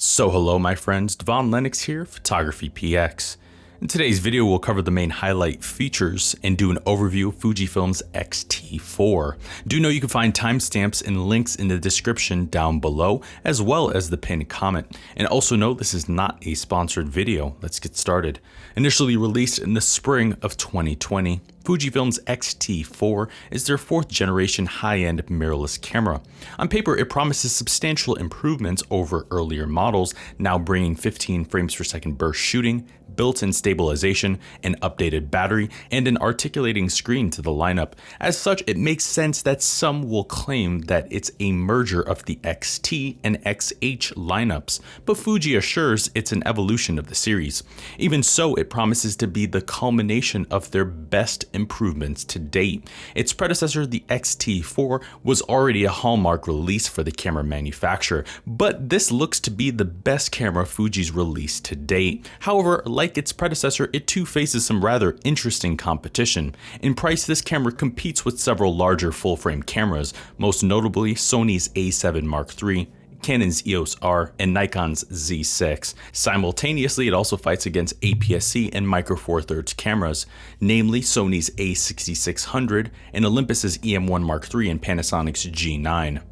So hello my friends, Devaun Lennox here, PhotographyPX. In today's video we'll cover the main highlight features and do an overview of Fujifilm's X-T4. Do know you can find timestamps and links in the description down below, as well as the pinned comment. And also note this is not a sponsored video. Let's get started. Initially released in the spring of 2020, Fujifilm's X-T4 is their 4th generation high-end mirrorless camera. On paper, it promises substantial improvements over earlier models, now bringing 15 frames per second burst shooting, built-in stabilization, an updated battery, and an articulating screen to the lineup. As such, it makes sense that some will claim that it's a merger of the XT and XH lineups, but Fuji assures it's an evolution of the series. Even so, it promises to be the culmination of their best improvements to date. Its predecessor, the X-T4, was already a hallmark release for the camera manufacturer, but this looks to be the best camera Fuji's released to date. However, like its predecessor, it too faces some rather interesting competition. In price, this camera competes with several larger full-frame cameras, most notably Sony's A7 Mark III, Canon's EOS R, and Nikon's Z6. Simultaneously, it also fights against APS-C and Micro Four Thirds cameras, namely Sony's A6600 and Olympus's EM1 Mark III and Panasonic's G9.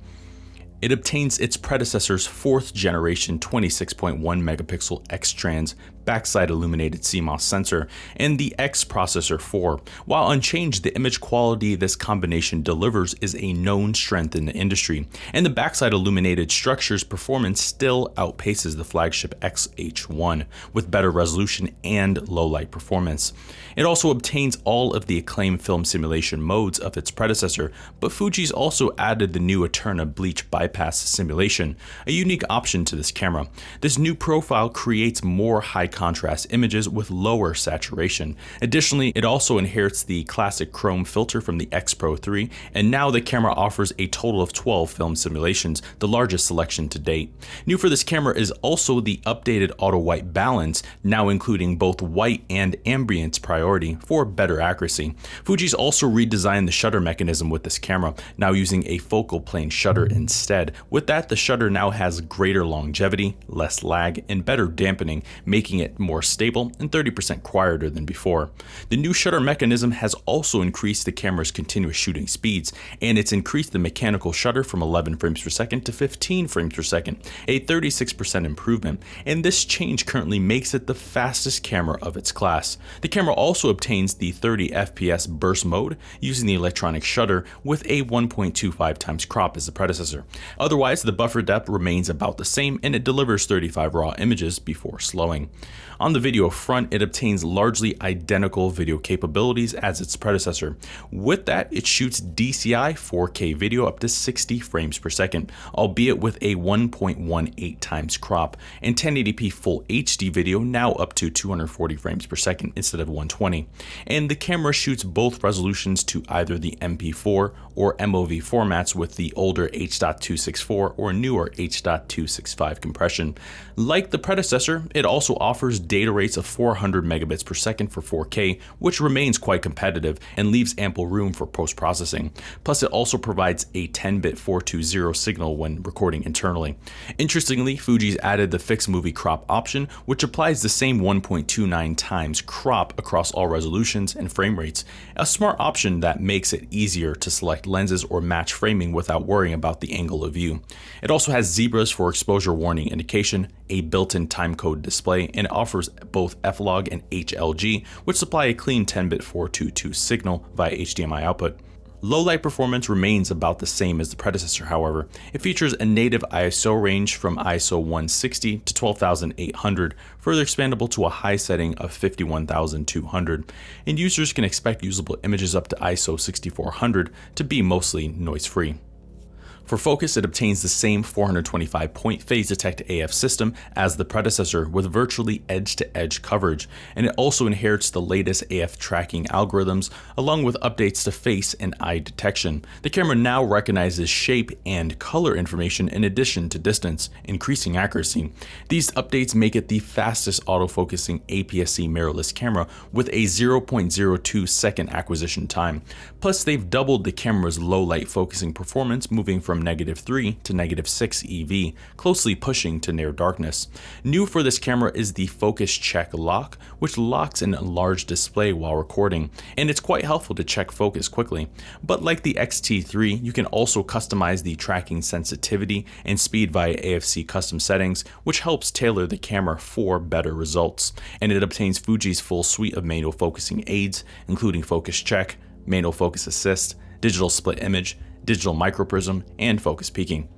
It obtains its predecessor's 4th generation 26.1 megapixel X-Trans backside illuminated CMOS sensor and the X processor 4. While unchanged, the image quality this combination delivers is a known strength in the industry, and the backside illuminated structure's performance still outpaces the flagship XH1 with better resolution and low light performance. It also obtains all of the acclaimed film simulation modes of its predecessor, but Fuji's also added the new Eterna bleach bypass simulation, a unique option to this camera. This new profile creates more high contrast images with lower saturation. Additionally, it also inherits the classic chrome filter from the X Pro 3, and now the camera offers a total of 12 film simulations, the largest selection to date. New for this camera is also the updated auto white balance, now including both white and ambient priority for better accuracy. Fuji's also redesigned the shutter mechanism with this camera, now using a focal plane shutter instead. With that, the shutter now has greater longevity, less lag, and better dampening, making it more stable and 30% quieter than before. The new shutter mechanism has also increased the camera's continuous shooting speeds, and it's increased the mechanical shutter from 11 frames per second to 15 frames per second, a 36% improvement, and this change currently makes it the fastest camera of its class. The camera also obtains the 30 FPS burst mode using the electronic shutter with a 1.25 times crop as the predecessor. Otherwise, the buffer depth remains about the same, and it delivers 35 raw images before slowing. On the video front, it obtains largely identical video capabilities as its predecessor. With that, it shoots DCI 4K video up to 60 frames per second, albeit with a 1.18 times crop, and 1080p full HD video now up to 240 frames per second instead of 120. And the camera shoots both resolutions to either the MP4 or MOV formats with the older H.264 or newer H.265 compression. Like the predecessor, it also offers data rates of 400 megabits per second for 4K, which remains quite competitive and leaves ample room for post-processing. Plus, it also provides a 10-bit 420 signal when recording internally. Interestingly, Fuji's added the fixed movie crop option, which applies the same 1.29 times crop across all resolutions and frame rates, a smart option that makes it easier to select lenses or match framing without worrying about the angle of view. It also has zebras for exposure warning indication, a built-in timecode display, and it offers both F-Log and HLG, which supply a clean 10-bit 422 signal via HDMI output. Low light performance remains about the same as the predecessor, however. It features a native ISO range from ISO 160 to 12,800, further expandable to a high setting of 51,200, and users can expect usable images up to ISO 6400 to be mostly noise-free. For focus, it obtains the same 425-point phase detect AF system as the predecessor with virtually edge-to-edge coverage, and it also inherits the latest AF tracking algorithms along with updates to face and eye detection. The camera now recognizes shape and color information in addition to distance, increasing accuracy. These updates make it the fastest autofocusing APS-C mirrorless camera with a 0.02 second acquisition time. Plus, they've doubled the camera's low light focusing performance, moving from from -3 to -6 EV, closely pushing to near darkness. New for this camera is the focus check lock, which locks in a large display while recording, and it's quite helpful to check focus quickly. But like the X-T3, you can also customize the tracking sensitivity and speed via AFC custom settings, which helps tailor the camera for better results. And it obtains Fuji's full suite of manual focusing aids, including focus check, manual focus assist, digital split image, digital microprism, and focus peaking.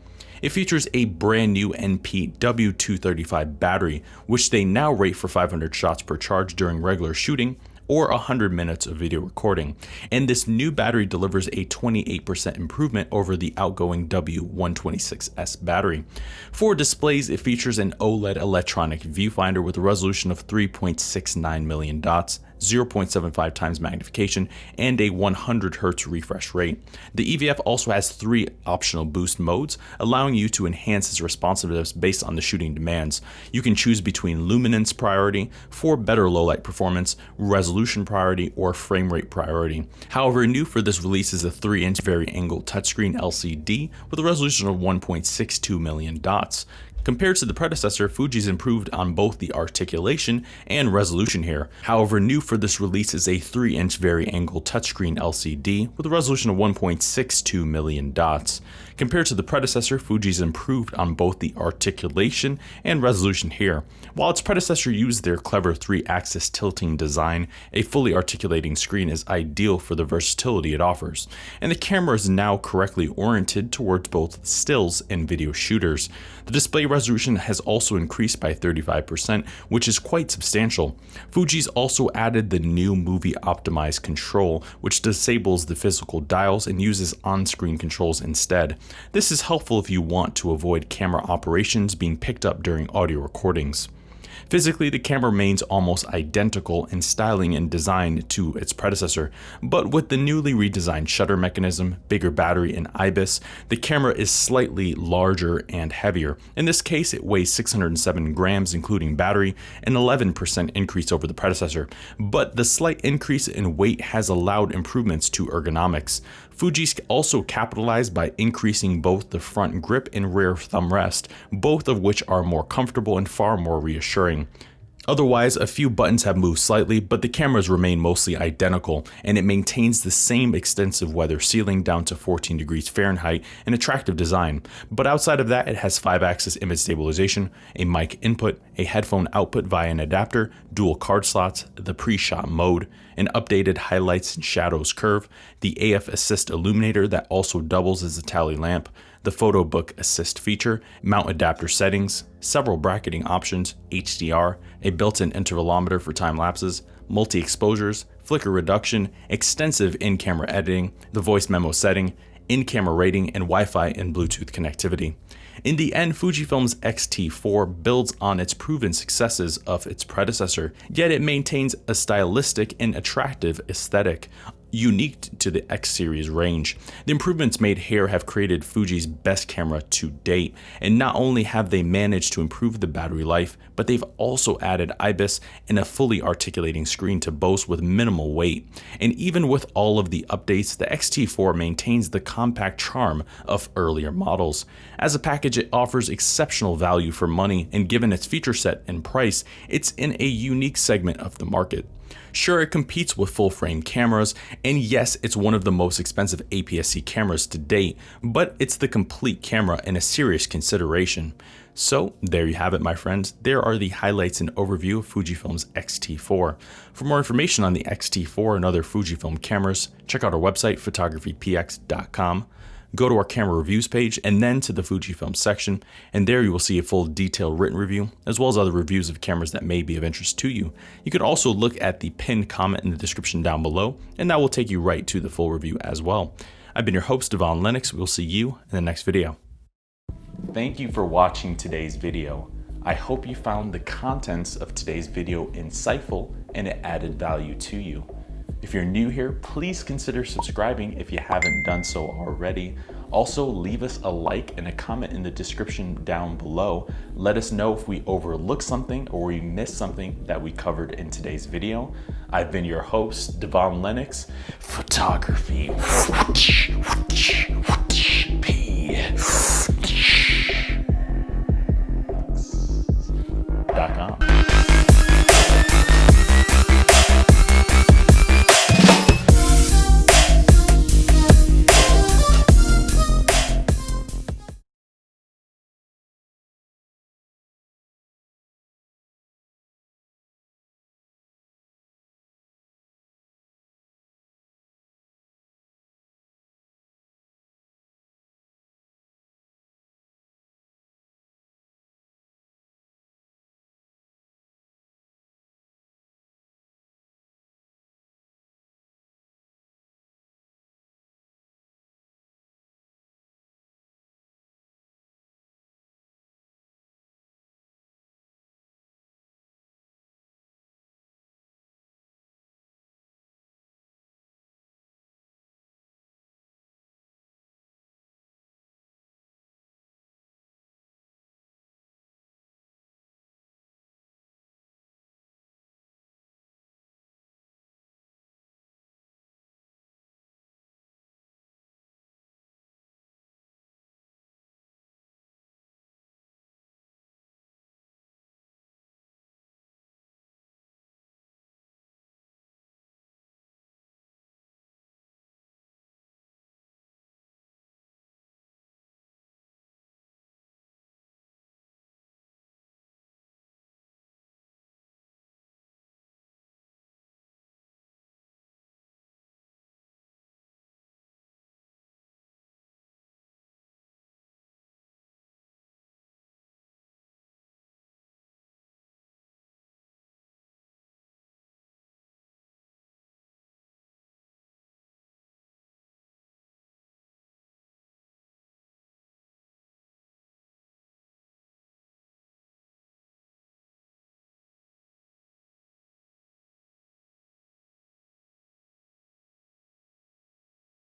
It features a brand new NPW235 battery, which they now rate for 500 shots per charge during regular shooting, or 100 minutes of video recording. And this new battery delivers a 28% improvement over the outgoing W126S battery. For displays, it features an OLED electronic viewfinder with a resolution of 3.69 million dots, 0.75 times magnification, and a 100 Hz refresh rate. The EVF also has 3 optional boost modes, allowing you to enhance its responsiveness based on the shooting demands. You can choose between luminance priority for better low light performance, resolution priority, or frame rate priority. However, new for this release is a 3-inch vari-angle touchscreen LCD with a resolution of 1.62 million dots. Compared to the predecessor, Fuji's improved on both the articulation and resolution here. However, new for this release is a 3-inch vari-angle touchscreen LCD with a resolution of 1.62 million dots. Compared to the predecessor, Fuji's improved on both the articulation and resolution here. While its predecessor used their clever 3-axis tilting design, a fully articulating screen is ideal for the versatility it offers, and the camera is now correctly oriented towards both stills and video shooters. The display resolution has also increased by 35%, which is quite substantial. Fuji's also added the new movie optimized control, which disables the physical dials and uses on-screen controls instead. This is helpful if you want to avoid camera operations being picked up during audio recordings. Physically, the camera remains almost identical in styling and design to its predecessor, but with the newly redesigned shutter mechanism, bigger battery, and IBIS, the camera is slightly larger and heavier. In this case, it weighs 607 grams including battery, an 11% increase over the predecessor, but the slight increase in weight has allowed improvements to ergonomics. Fuji's also capitalized by increasing both the front grip and rear thumb rest, both of which are more comfortable and far more reassuring. Otherwise, a few buttons have moved slightly, but the cameras remain mostly identical, and it maintains the same extensive weather ceiling down to 14 degrees Fahrenheit, an attractive design. But outside of that, it has 5-axis image stabilization, a mic input, a headphone output via an adapter, dual card slots, the pre-shot mode, an updated highlights and shadows curve, the AF assist illuminator that also doubles as a tally lamp, the photo book assist feature, mount adapter settings, several bracketing options, HDR, a built-in intervalometer for time lapses, multi-exposures, flicker reduction, extensive in-camera editing, the voice memo setting, in-camera rating, and Wi-Fi and Bluetooth connectivity. In the end, Fujifilm's X-T4 builds on its proven successes of its predecessor, yet it maintains a stylistic and attractive aesthetic, unique to the X series range. The improvements made here have created Fuji's best camera to date, and not only have they managed to improve the battery life, but they've also added IBIS and a fully articulating screen to boast with minimal weight. And even with all of the updates, the X-T4 maintains the compact charm of earlier models. As a package, it offers exceptional value for money, and given its feature set and price, it's in a unique segment of the market. Sure, it competes with full-frame cameras, and yes, it's one of the most expensive APS-C cameras to date, but it's the complete camera and a serious consideration. So there you have it, my friends. There are the highlights and overview of Fujifilm's X-T4. For more information on the X-T4 and other Fujifilm cameras, check out our website, PhotographyPX.com. Go to our camera reviews page and then to the Fujifilm section, and there you will see a full detailed written review, as well as other reviews of cameras that may be of interest to you. You can also look at the pinned comment in the description down below, and that will take you right to the full review as well. I've been your host, Devaun Lennox. We'll see you in the next video. Thank you for watching today's video. I hope you found the contents of today's video insightful and it added value to you. If you're new here, please consider subscribing if you haven't done so already. Also, leave us a like and a comment in the description down below. Let us know if we overlooked something or we missed something that we covered in today's video. I've been your host, Devaun Lennox. Photography. FUJIFILM.com.